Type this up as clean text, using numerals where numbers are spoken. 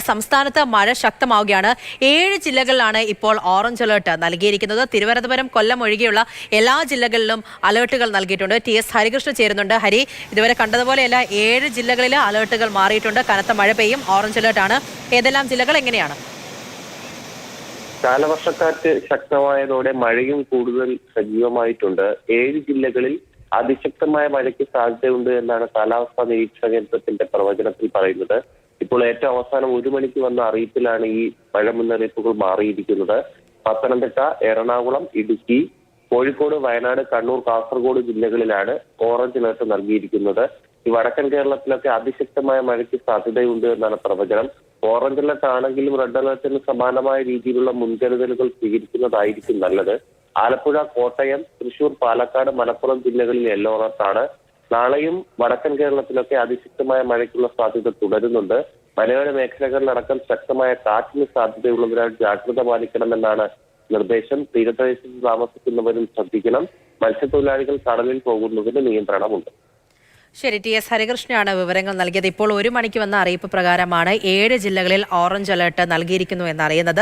സംസ്ഥാനത്ത് മഴ ശക്തമാവുകയാണ്. 7 ജില്ലകളിലാണ് ഇപ്പോൾ ഓറഞ്ച് അലർട്ട് നൽകിയിരിക്കുന്നത്. തിരുവനന്തപുരം, കൊല്ലം ഒഴികെയുള്ള എല്ലാ ജില്ലകളിലും അലർട്ടുകൾ നൽകിയിട്ടുണ്ട്. TS ഹരികൃഷ്ണ ചേരുന്നുണ്ട്. ഹരി, ഇതുവരെ കണ്ടതുപോലെയല്ല, 7 ജില്ലകളിൽ അലർട്ടുകൾ മാറിയിട്ടുണ്ട്. കനത്ത മഴ പെയ്യും, ഓറഞ്ച് അലർട്ടാണ്. ഏതെല്ലാം ജില്ലകൾ എങ്ങനെയാണ്? കാലവർഷക്കാറ്റ് ശക്തമായതോടെ മഴയും കൂടുതൽ സജീവമായിട്ടുണ്ട്. 7 ജില്ലകളിൽ അതിശക്തമായ മഴയ്ക്ക് സാധ്യതയുണ്ട് എന്നാണ് കാലാവസ്ഥാ നിരീക്ഷണ കേന്ദ്രത്തിന്റെ പ്രവചനത്തിൽ പറയുന്നത്. ഇപ്പോൾ ഏറ്റവും അവസാനം 1 മണിക്ക് വന്ന അറിയിപ്പിലാണ് ഈ മഴ മുന്നറിയിപ്പുകൾ മാറിയിരിക്കുന്നത്. പത്തനംതിട്ട, എറണാകുളം, ഇടുക്കി, കോഴിക്കോട്, വയനാട്, കണ്ണൂർ, കാസർഗോഡ് ജില്ലകളിലാണ് ഓറഞ്ച് അലർട്ട് നൽകിയിരിക്കുന്നത്. ഈ വടക്കൻ കേരളത്തിലൊക്കെ അതിശക്തമായ മഴയ്ക്ക് സാധ്യതയുണ്ട് എന്നാണ് പ്രവചനം. ഓറഞ്ച് അലർട്ട് ആണെങ്കിലും റെഡ് അലർട്ടിന് സമാനമായ രീതിയിലുള്ള മുൻകരുതലുകൾ സ്വീകരിക്കുന്നതായിരിക്കും നല്ലത്. ആലപ്പുഴ, കോട്ടയം, തൃശൂർ, പാലക്കാട്, മലപ്പുറം ജില്ലകളിൽ യെല്ലോ അലർട്ടാണ്. നാളെയും വടക്കൻ കേരളത്തിലൊക്കെ അതിശക്തമായ മഴയ്ക്കുള്ള സാധ്യത തുടരുന്നുണ്ട്. മലയോര മേഖലകളിലടക്കം ശക്തമായ കാറ്റിന് സാധ്യതയുള്ളതിനാൽ ജാഗ്രത പാലിക്കണമെന്നാണ് നിർദ്ദേശം. തീരപ്രദേശത്ത് താമസിക്കുന്നവരും ശ്രദ്ധിക്കണം. മത്സ്യത്തൊഴിലാളികൾ കടലിൽ പോകുന്നതിന് നിയന്ത്രണമുണ്ട്. ശരി, TS ഹരികൃഷ്ണയാണ് വിവരങ്ങൾ നൽകിയത്. ഇപ്പോൾ 1 മണിക്ക് വന്ന അറിയിപ്പ് പ്രകാരമാണ് 7 ജില്ലകളിൽ ഓറഞ്ച് അലർട്ട് നൽകിയിരിക്കുന്നു എന്നറിയുന്നത്.